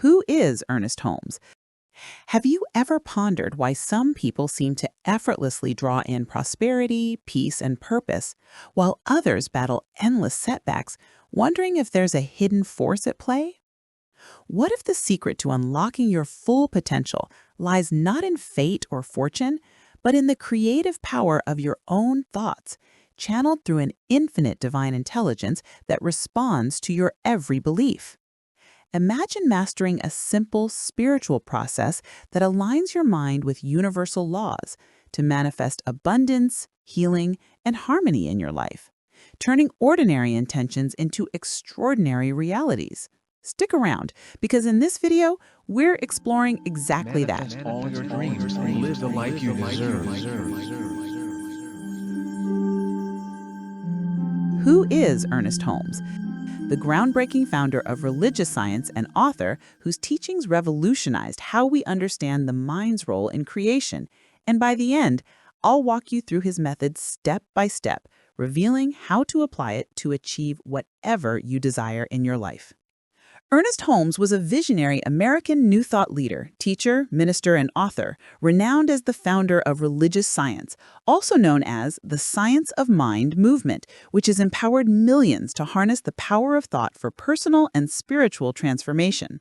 Who is Ernest Holmes? Have you ever pondered why some people seem to effortlessly draw in prosperity, peace, and purpose, while others battle endless setbacks, wondering if there's a hidden force at play? What if the secret to unlocking your full potential lies not in fate or fortune, but in the creative power of your own thoughts, channeled through an infinite divine intelligence that responds to your every belief? Imagine mastering a simple spiritual process that aligns your mind with universal laws to manifest abundance, healing, and harmony in your life, turning ordinary intentions into extraordinary realities. Stick around, because in this video, we're exploring exactly that. Manifest all your dreams and live the life you deserve. Who is Ernest Holmes? The groundbreaking founder of religious science and author whose teachings revolutionized how we understand the mind's role in creation. And by the end, I'll walk you through his methods step by step, revealing how to apply it to achieve whatever you desire in your life. Ernest Holmes was a visionary American New Thought leader, teacher, minister, and author, renowned as the founder of religious science, also known as the Science of Mind movement, which has empowered millions to harness the power of thought for personal and spiritual transformation.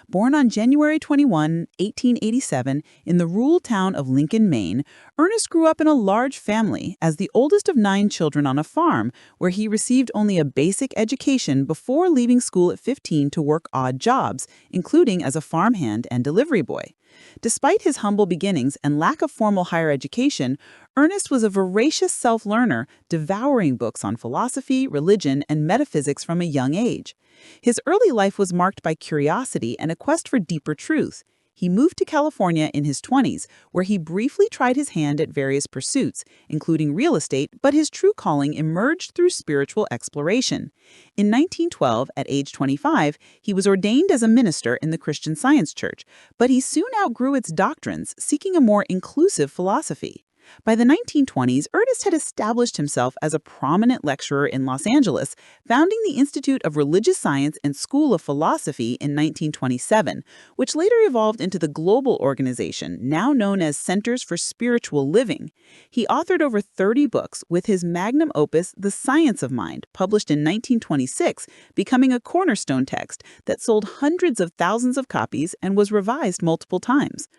Born on January 21, 1887, in the rural town of Lincoln, Maine, Ernest grew up in a large family as the oldest of 9 children on a farm, where he received only a basic education before leaving school at 15 to work odd jobs, including as a farmhand and delivery boy. Despite his humble beginnings and lack of formal higher education, Ernest was a voracious self-learner, devouring books on philosophy, religion, and metaphysics from a young age. His early life was marked by curiosity and a quest for deeper truth. He moved to California in his 20s, where he briefly tried his hand at various pursuits, including real estate, but his true calling emerged through spiritual exploration. In 1912, at age 25, he was ordained as a minister in the Christian Science Church, but he soon outgrew its doctrines, seeking a more inclusive philosophy. By the 1920s, Ernest had established himself as a prominent lecturer in Los Angeles, founding the Institute of Religious Science and School of Philosophy in 1927, which later evolved into the global organization now known as Centers for Spiritual Living. He authored over 30 books, with his magnum opus, The Science of Mind, published in 1926, becoming a cornerstone text that sold hundreds of thousands of copies and was revised multiple times.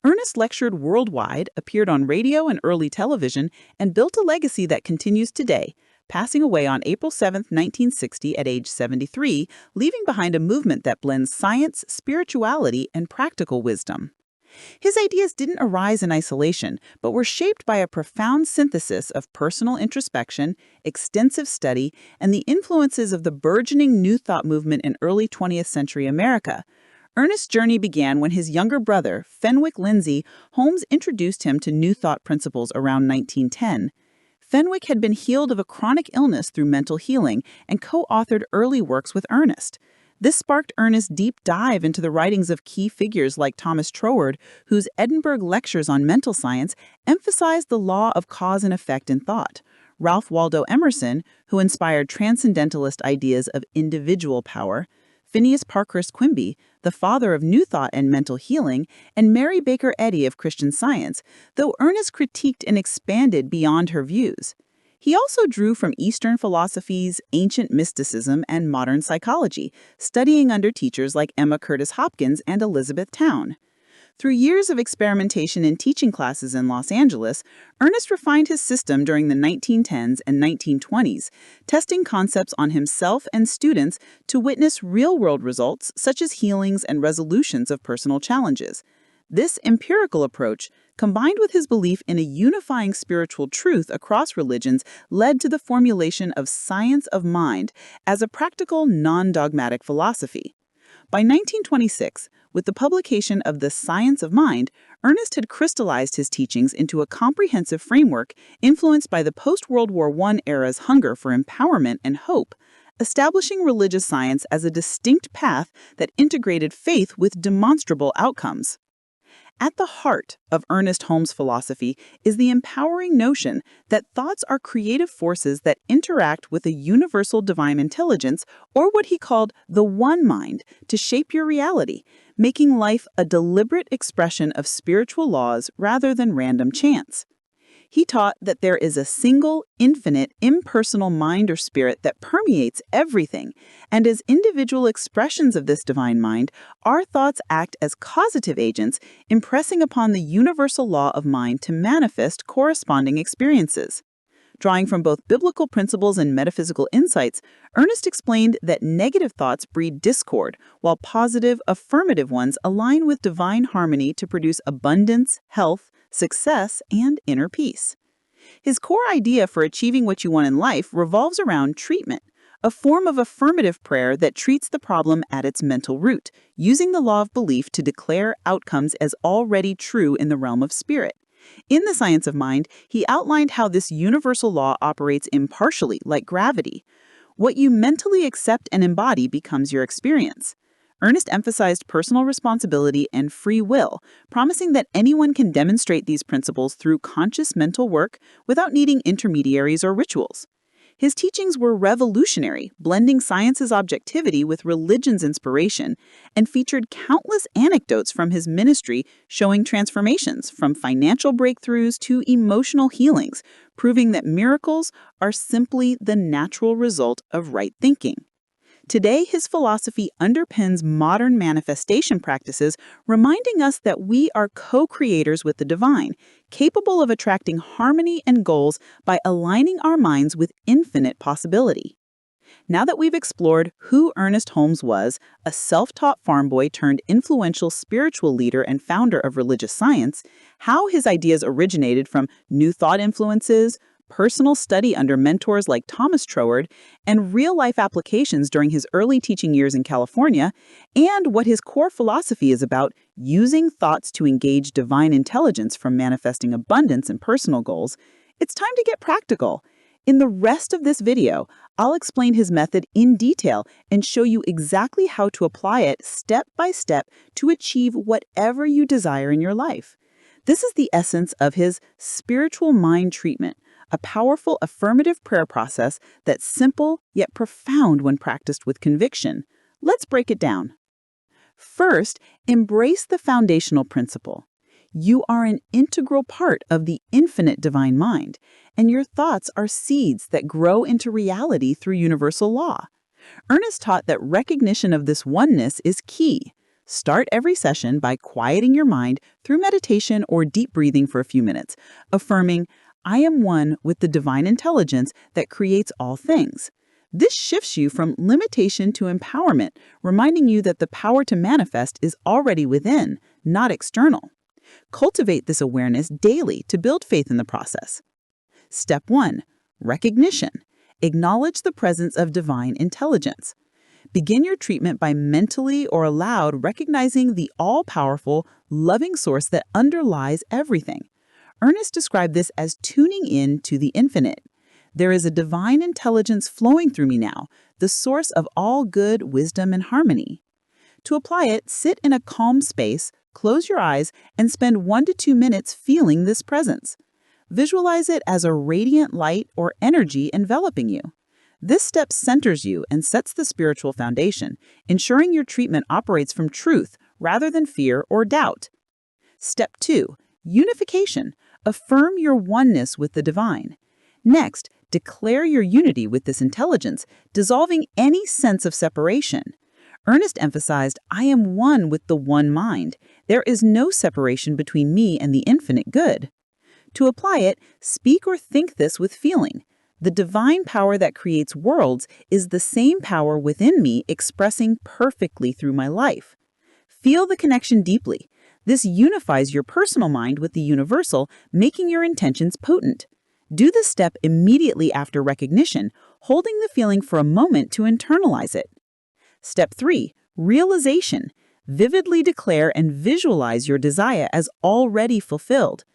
Ernest lectured worldwide, appeared on radio and early television, and built a legacy that continues today, passing away on April 7, 1960 at age 73, leaving behind a movement that blends science, spirituality, and practical wisdom. His ideas didn't arise in isolation, but were shaped by a profound synthesis of personal introspection, extensive study, and the influences of the burgeoning New Thought movement in early 20th century America. Ernest's journey began when his younger brother, Fenwick Lindsay Holmes, introduced him to New Thought principles around 1910. Fenwick had been healed of a chronic illness through mental healing and co-authored early works with Ernest. This sparked Ernest's deep dive into the writings of key figures like Thomas Troward, whose Edinburgh lectures on mental science emphasized the law of cause and effect in thought, Ralph Waldo Emerson, who inspired transcendentalist ideas of individual power, Phineas Parkhurst Quimby, the father of New Thought and mental healing, and Mary Baker Eddy of Christian Science, though Ernest critiqued and expanded beyond her views. He also drew from Eastern philosophies, ancient mysticism, and modern psychology, studying under teachers like Emma Curtis Hopkins and Elizabeth Towne. Through years of experimentation in teaching classes in Los Angeles, Ernest refined his system during the 1910s and 1920s, testing concepts on himself and students to witness real-world results such as healings and resolutions of personal challenges. This empirical approach, combined with his belief in a unifying spiritual truth across religions, led to the formulation of Science of Mind as a practical, non-dogmatic philosophy. By 1926, with the publication of The Science of Mind, Ernest had crystallized his teachings into a comprehensive framework influenced by the post-World War I era's hunger for empowerment and hope, establishing religious science as a distinct path that integrated faith with demonstrable outcomes. At the heart of Ernest Holmes' philosophy is the empowering notion that thoughts are creative forces that interact with a universal divine intelligence, or what he called the one mind, to shape your reality, making life a deliberate expression of spiritual laws rather than random chance. He taught that there is a single, infinite, impersonal mind or spirit that permeates everything, and as individual expressions of this divine mind, our thoughts act as causative agents, impressing upon the universal law of mind to manifest corresponding experiences. Drawing from both biblical principles and metaphysical insights, Ernest explained that negative thoughts breed discord, while positive, affirmative ones align with divine harmony to produce abundance, health, success, and inner peace. His core idea for achieving what you want in life revolves around treatment, a form of affirmative prayer that treats the problem at its mental root, using the law of belief to declare outcomes as already true in the realm of spirit. In The Science of Mind, he outlined how this universal law operates impartially, like gravity. What you mentally accept and embody becomes your experience. Ernest emphasized personal responsibility and free will, promising that anyone can demonstrate these principles through conscious mental work without needing intermediaries or rituals. His teachings were revolutionary, blending science's objectivity with religion's inspiration, and featured countless anecdotes from his ministry showing transformations from financial breakthroughs to emotional healings, proving that miracles are simply the natural result of right thinking. Today, his philosophy underpins modern manifestation practices, reminding us that we are co-creators with the divine, capable of attracting harmony and goals by aligning our minds with infinite possibility. Now that we've explored who Ernest Holmes was, a self-taught farm boy turned influential spiritual leader and founder of religious science, how his ideas originated from New Thought influences, personal study under mentors like Thomas Troward, and real-life applications during his early teaching years in California, and what his core philosophy is about, using thoughts to engage divine intelligence from manifesting abundance and personal goals, it's time to get practical. In the rest of this video, I'll explain his method in detail and show you exactly how to apply it step by step to achieve whatever you desire in your life. This is the essence of his spiritual mind treatment, a powerful affirmative prayer process that's simple yet profound when practiced with conviction. Let's break it down. First, embrace the foundational principle. You are an integral part of the infinite divine mind, and your thoughts are seeds that grow into reality through universal law. Ernest taught that recognition of this oneness is key. Start every session by quieting your mind through meditation or deep breathing for a few minutes, affirming, "I am one with the divine intelligence that creates all things." This shifts you from limitation to empowerment, reminding you that the power to manifest is already within, not external. Cultivate this awareness daily to build faith in the process. Step 1. Recognition. Acknowledge the presence of divine intelligence. Begin your treatment by mentally or aloud recognizing the all-powerful, loving source that underlies everything. Ernest described this as tuning in to the infinite. There is a divine intelligence flowing through me now, the source of all good, wisdom, and harmony. To apply it, sit in a calm space, close your eyes, and spend 1 to 2 minutes feeling this presence. Visualize it as a radiant light or energy enveloping you. This step centers you and sets the spiritual foundation, ensuring your treatment operates from truth rather than fear or doubt. Step 2. Unification. Affirm your oneness with the divine. Next, declare your unity with this intelligence, dissolving any sense of separation. Ernest emphasized, "I am one with the one mind. There is no separation between me and the infinite good." To apply it, speak or think this with feeling. The divine power that creates worlds is the same power within me expressing perfectly through my life. Feel the connection deeply. This unifies your personal mind with the universal, making your intentions potent. Do this step immediately after recognition, holding the feeling for a moment to internalize it. Step 3. Realization. Vividly declare and visualize your desire as already fulfilled.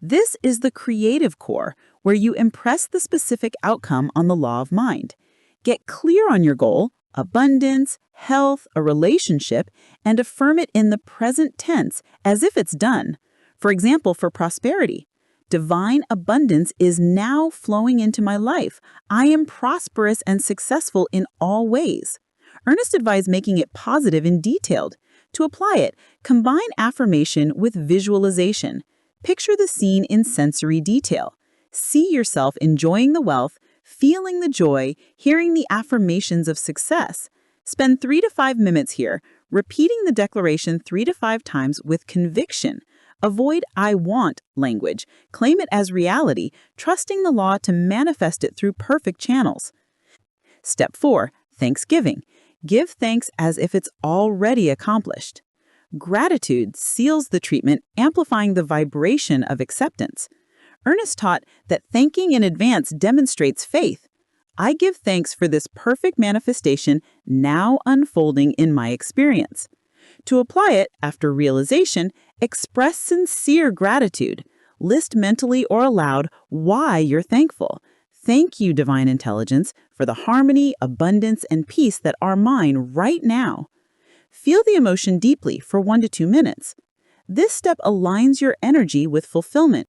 This is the creative core, where you impress the specific outcome on the law of mind. Get clear on your goal, abundance, health, a relationship, and affirm it in the present tense as if it's done. For example, for prosperity, divine abundance is now flowing into my life. I am prosperous and successful in all ways. Ernest advised making it positive and detailed. To apply it, combine affirmation with visualization. Picture the scene in sensory detail. See yourself enjoying the wealth, feeling the joy, hearing the affirmations of success. Spend 3 to 5 minutes here, repeating the declaration 3 to 5 times with conviction. Avoid "I want" language. Claim it as reality, trusting the law to manifest it through perfect channels. Step 4. Thanksgiving. Give thanks as if it's already accomplished. Gratitude seals the treatment, amplifying the vibration of acceptance. Ernest taught that thanking in advance demonstrates faith. I give thanks for this perfect manifestation now unfolding in my experience. To apply it, after realization, express sincere gratitude. List mentally or aloud why you're thankful. Thank you, Divine Intelligence, for the harmony, abundance, and peace that are mine right now. Feel the emotion deeply for 1 to 2 minutes. This step aligns your energy with fulfillment,